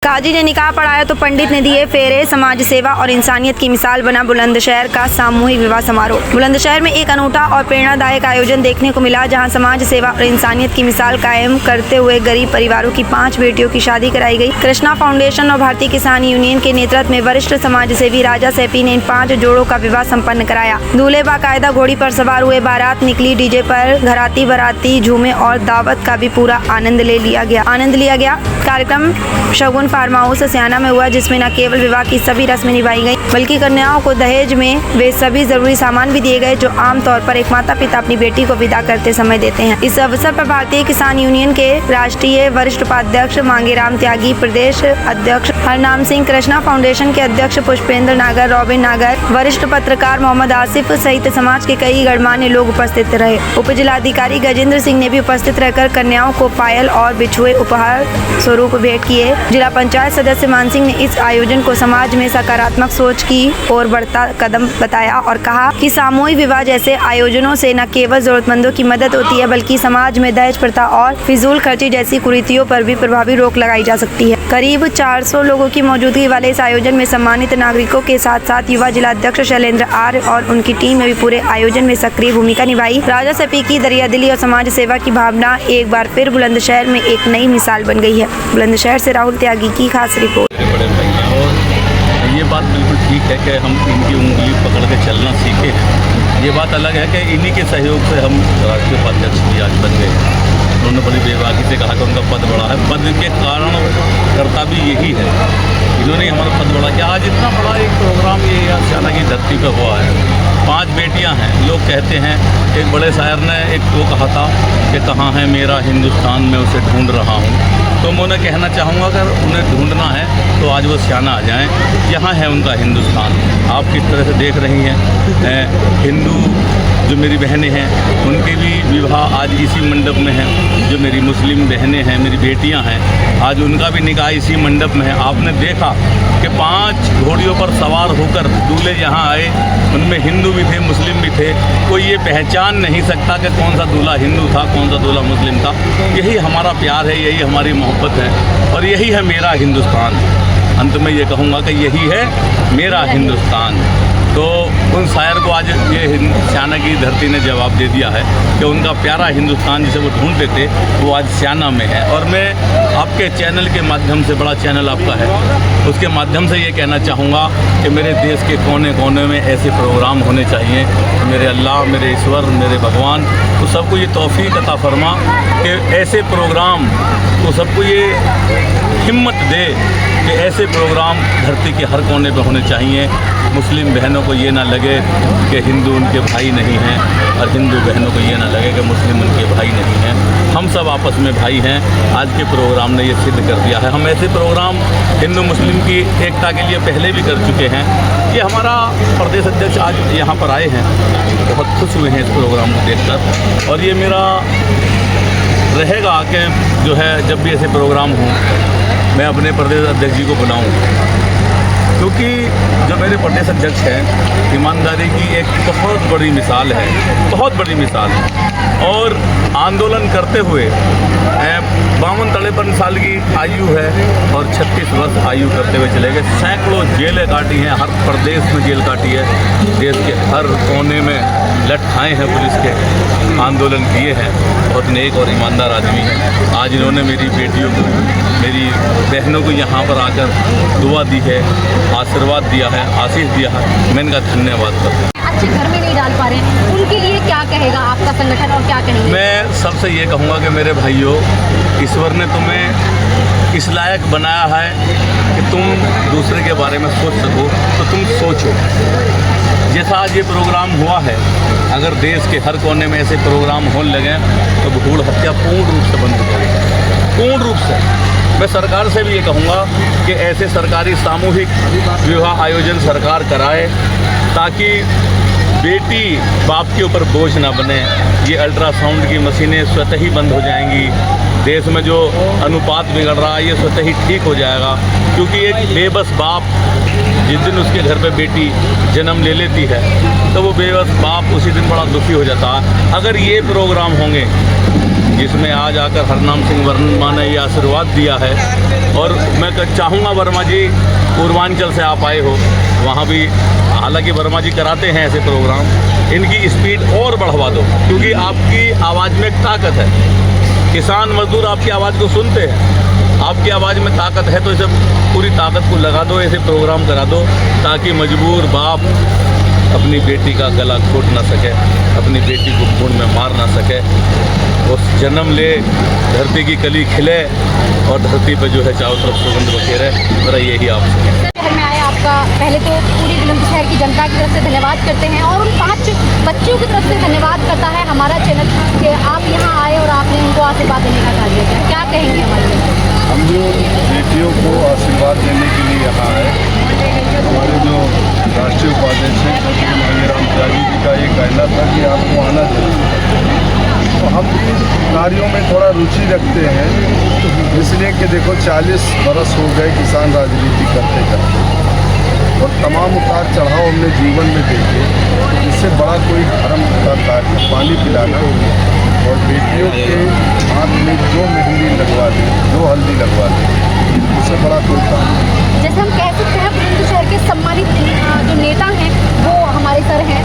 काजी ने निकाह पढ़ाया तो पंडित ने दिए फेरे। समाज सेवा और इंसानियत की मिसाल बना बुलंदशहर का सामूहिक विवाह समारोह। बुलंदशहर में एक अनूठा और प्रेरणादायक आयोजन देखने को मिला, जहां समाज सेवा और इंसानियत की मिसाल कायम करते हुए गरीब परिवारों की 5 बेटियों की शादी कराई गई। कृष्णा फाउंडेशन और भारतीय किसान यूनियन के नेतृत्व में वरिष्ठ समाज सेवी राजा सैपी ने इन 5 जोड़ों का विवाह संपन्न कराया। दूल्हे बाकायदा घोड़ी पर सवार हुए, बारात निकली डीजे पर, घराती बाराती झूमे और दावत का भी पूरा आनंद लिया गया। कार्यक्रम शगुन फार्म हाउस सियाना में हुआ, जिसमें न केवल विवाह की सभी रस्में निभाई गई, बल्कि कन्याओं को दहेज में वे सभी जरूरी सामान भी दिए गए जो आमतौर पर एक माता पिता अपनी बेटी को विदा करते समय देते हैं। इस अवसर पर भारतीय किसान यूनियन के राष्ट्रीय वरिष्ठ उपाध्यक्ष मांगेराम त्यागी, प्रदेश अध्यक्ष हरनाम सिंह, कृष्णा फाउंडेशन के अध्यक्ष पुष्पेंद्र नागर, रॉबिन नागर, वरिष्ठ पत्रकार मोहम्मद आसिफ सहित समाज के कई गणमान्य लोग उपस्थित रहे। उप जिलाधिकारी गजेंद्र सिंह ने भी उपस्थित रहकर कन्याओं को पायल और बिछुए उपहार स्वरूप भेंट किए। जिला पंचायत सदस्य मान सिंह ने इस आयोजन को समाज में सकारात्मक सोच की ओर बढ़ता कदम बताया और कहा कि सामूहिक विवाह जैसे आयोजनों से न केवल जरूरतमंदों की मदद होती है, बल्कि समाज में दहेज प्रथा और फिजूल खर्ची जैसी कुरीतियों पर भी प्रभावी रोक लगाई जा सकती है। करीब 400 लोगों की मौजूदगी वाले इस आयोजन में सम्मानित नागरिकों के साथ साथ युवा जिलाध्यक्ष शैलेंद्र आर्य और उनकी टीम ने भी पूरे आयोजन में सक्रिय भूमिका निभाई। राजा सैपी की दरियादिली और समाज सेवा की भावना एक बार फिर बुलंदशहर में एक नई मिसाल बन गई है। बुलंदशहर से राहुल त्यागी की खास रिपोर्ट। बड़े भाई हैं और ये बात बिल्कुल ठीक है कि हम इनकी उंगली पकड़ के चलना सीखे हैं। ये बात अलग है कि इन्हीं के सहयोग से हम राष्ट्रीय उपाध्यक्ष भी आज बन गए हैं। उन्होंने बड़ी बेबाकी से कहा कि उनका पद बढ़ा है। पद के कारण करता भी यही है, इन्होंने हमारा पद बढ़ा कि आज इतना बड़ा एक प्रोग्राम ये सियाना की धरती पर हुआ है। 5 बेटियां हैं। लोग कहते हैं, एक बड़े शायर ने एक वो कहा था कि कहाँ है मेरा हिंदुस्तान, मैं उसे ढूंढ रहा हूँ। तो मैं उन्हें कहना चाहूँगा अगर उन्हें ढूंढना है तो आज वो सियाना आ जाएं, यहाँ है उनका हिंदुस्तान। आप किस तरह से देख रही हैं, हिंदू जो मेरी बहनें हैं उनके भी विवाह आज इसी मंडप में हैं। जो मेरी मुस्लिम बहनें हैं, मेरी बेटियां हैं, आज उनका भी निकाह इसी मंडप में है। आपने देखा कि 5 घोड़ियों पर सवार होकर दूल्हे यहाँ आए, उनमें हिंदू भी थे, मुस्लिम भी थे। कोई ये पहचान नहीं सकता कि कौन सा दूल्हा हिंदू था, कौन सा दूल्हा मुस्लिम था। यही हमारा प्यार है, यही हमारी मोहब्बत है और यही है मेरा हिंदुस्तान। अंत में ये कहूँगा कि यही है मेरा हिंदुस्तान। तो उन शायर को आज ये सियाना की धरती ने जवाब दे दिया है कि उनका प्यारा हिंदुस्तान जिसे वो ढूंढते थे वो आज सियाना में है। और मैं आपके चैनल के माध्यम से, बड़ा चैनल आपका है, उसके माध्यम से ये कहना चाहूँगा कि मेरे देश के कोने कोने में ऐसे प्रोग्राम होने चाहिए। मेरे अल्लाह, मेरे ईश्वर, मेरे भगवान तो सबको ये तौफीक अता फरमा कि ऐसे प्रोग्राम तो सबको ये हिम्मत दे कि ऐसे प्रोग्राम धरती के हर कोने पे होने चाहिए। मुस्लिम बहनों को ये ना लगे कि हिंदू उनके भाई नहीं हैं और हिंदू बहनों को ये ना लगे कि मुस्लिम उनके भाई नहीं हैं। हम सब आपस में भाई हैं। आज के प्रोग्राम ने ये सिद्ध कर दिया है। हम ऐसे प्रोग्राम हिंदू मुस्लिम की एकता के लिए पहले भी कर चुके हैं। ये हमारा प्रदेश अध्यक्ष आज यहाँ पर आए हैं, बहुत खुश हुए हैं इस प्रोग्राम को देखकर। और ये मेरा रहेगा कि जो है जब भी ऐसे प्रोग्राम हों मैं अपने प्रदेश अध्यक्ष जी को बुलाऊं, क्योंकि जो मेरे प्रदेश अध्यक्ष हैं ईमानदारी की एक बहुत बड़ी मिसाल है, बहुत बड़ी मिसाल है। और आंदोलन करते हुए 52-53 साल की आयु है और 36 वर्ष आयु करते हुए चले गए। सैकड़ों जेलें काटी हैं, हर प्रदेश में जेल काटी है, देश के हर कोने में लटकाए हैं पुलिस के, आंदोलन किए हैं। बहुत नेक और ईमानदार आदमी हैं। आज इन्होंने मेरी बेटियों को, मेरी बहनों को यहाँ पर आकर दुआ दी है, आशीर्वाद दिया है, आशीष दिया है। मैं इनका धन्यवाद करता हूँ। अच्छे घर में नहीं डाल पा रहे हैं, उनके लिए क्या कहेगा आपका संगठन और क्या कहेंगे? मैं सबसे ये कहूँगा कि मेरे भाइयों, ईश्वर ने तुम्हें इस लायक बनाया है कि तुम दूसरे के बारे में सोच सको, तो तुम सोचो। जैसा आज ये प्रोग्राम हुआ है, अगर देश के हर कोने में ऐसे प्रोग्राम होने लगे तो भ्रूण हत्या पूर्ण रूप से बंद हो जाएगी, पूर्ण रूप से। मैं सरकार से भी ये कहूँगा कि ऐसे सरकारी सामूहिक विवाह आयोजन सरकार कराए, ताकि बेटी बाप के ऊपर बोझ ना बने। ये अल्ट्रासाउंड की मशीनें स्वतः ही बंद हो जाएंगी। देश में जो अनुपात बिगड़ रहा है ये स्वतः ही ठीक हो जाएगा, क्योंकि एक बेबस बाप जिस दिन उसके घर पे बेटी जन्म ले लेती है तो वो बेबस बाप उसी दिन बड़ा दुखी हो जाता है। अगर ये प्रोग्राम होंगे जिसमें आज आकर हरनाम सिंह वर्मा ने ये आशीर्वाद दिया है। और मैं चाहूँगा वर्मा जी पूर्वांचल से आप आए हो, वहाँ भी हालांकि वर्मा जी कराते हैं ऐसे प्रोग्राम, इनकी स्पीड और बढ़वा दो, क्योंकि आपकी आवाज़ में एक ताकत है। किसान मजदूर आपकी आवाज़ को सुनते हैं, आपकी आवाज़ में ताकत है, तो इसे पूरी ताकत को लगा दो, ऐसे प्रोग्राम करा दो ताकि मजबूर बाप अपनी बेटी का गला घोट ना सके, अपनी बेटी को खून में मार ना सके, उस जन्म ले, धरती की कली खिले और धरती पर जो है चारों तरफ सुगंध बखेरे। मेरा यही आपसे शहर में आए आपका पहले तो पूरी बुलंदशहर की जनता की तरफ से धन्यवाद करते हैं और उन 5 बच्चों की तरफ से धन्यवाद करता है हमारा चैनल कि आप यहाँ आए और आपने उनको आशीर्वाद देने का कार्य किया। क्या कहेंगे हमारे लिए? हम जो बेटियों को आशीर्वाद देने के लिए यहाँ आए, हमारे जो राष्ट्रीय उपाध्यक्ष हैं मांगेराम त्यागी जी का ये कहना था कि आपको आना चाहिए। तो हम भी कार्यों में थोड़ा रुचि रखते हैं, इसलिए कि देखो 40 बरस हो गए किसान राजनीति करते करते और तमाम उतार चढ़ाव हमने जीवन में देखे। इससे बड़ा कोई धर्म का कार्य पानी पिलाना और बेटियों के हाथ में जो मेहंदी लगवा दे, जो हल्दी लगवा दे, उससे बड़ा कोई काम नहीं। जैसे हम कह सकते हैं बुलंदशहर के सम्मानित जो नेता हैं वो हमारे सर हैं,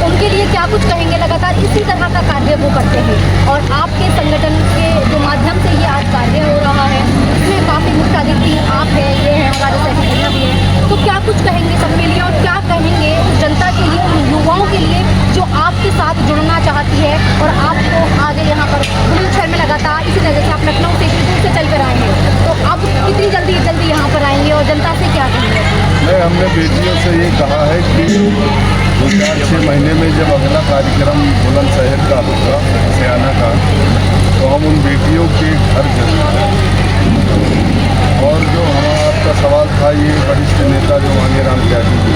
उनके लिए क्या कुछ कहेंगे? लगातार इसी तरह का कार्य वो करते हैं और आपके संगठन के जो माध्यम से ये आज कार्य हो रहा है, इसमें काफ़ी मुख्य अतिथि आप हैं, ये है हमारे सहयोगी भी हैं, तो क्या कुछ कहेंगे सबके लिए और क्या कहेंगे जनता के लिए, उन युवाओं के लिए जो आपके साथ जुड़ना चाहती है और आपको आगे यहाँ पर बुलंदशहर में लगातार इसी तरह से आप लखनऊ से इतनी दूर से चल कर आए हैं, तो अब कितनी जल्दी यहाँ पर आएंगे और जनता से क्या कहेंगे? नहीं, हमने बेटियों से ये कहा है कि 2-4-6 महीने में जब अगला कार्यक्रम बुलंदशहर का होगा, सियाना का, तो हम उन बेटियों के घर जाएंगे। और जो हमारा आपका सवाल था, ये वरिष्ठ नेता जो मांगेराम त्यागी जी,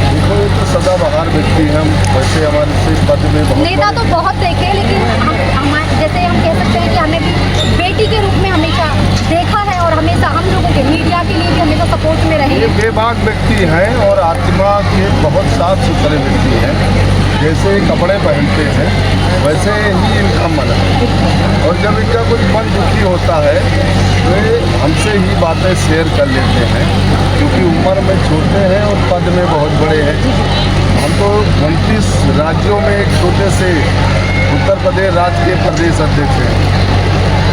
देखो ये तो सदाबहार व्यक्ति हैं। हम वैसे हमारे से पद में बहुत नेता तो बहुत देखे, लेकिन हम जैसे हम कह सकते हैं कि हमें भी बेटी के रूप में हमेशा देखा है और हमेशा हम लोगों के मीडिया के लिए भी हमेशा सपोर्ट में रहे। ये बेबाक व्यक्ति हैं और आत्मा के बहुत साफ सुथरे व्यक्ति हैं। जैसे कपड़े पहनते हैं वैसे ही इनका मन है, और जब इनका कुछ मन दुखी होता है तो ये हमसे ही बातें शेयर कर लेते हैं, क्योंकि उम्र में छोटे हैं और पद में बहुत बड़े हैं। हम तो 29 राज्यों में एक छोटे से उत्तर प्रदेश राज्य के प्रदेश अध्यक्ष हैं।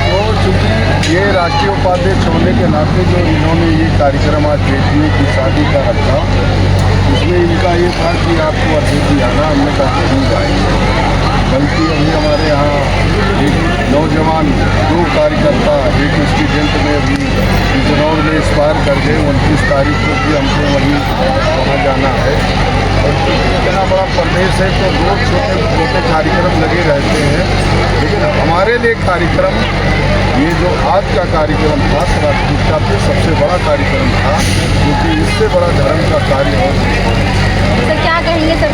तो चूँकि ये राष्ट्रीय उपाध्यक्ष होने के नाते जो इन्होंने ये कार्यक्रम आज बेटियों की शादी का रखा, उसमें इनका ये था कि आपको अध्यक्ष जी आना, हमने कहा जरूर आएंगे। बल्कि अभी हमारे यहाँ एक नौजवान 2 कार्यकर्ता, एक स्टूडेंट में अभी बिजनौर में एक्सपायर कर गए। 29 तारीख को भी हमको वहीं वहाँ जाना है। और इतना बड़ा प्रदेश है तो रोज छोटे कार्यक्रम लगे रहते हैं, लेकिन हमारे लिए कार्यक्रम, ये जो आज का कार्यक्रम था राष्ट्रीयता पे सबसे बड़ा कार्यक्रम था, क्योंकि इससे बड़ा धर्म का कार्य हो। सर क्या कहेंगे सर?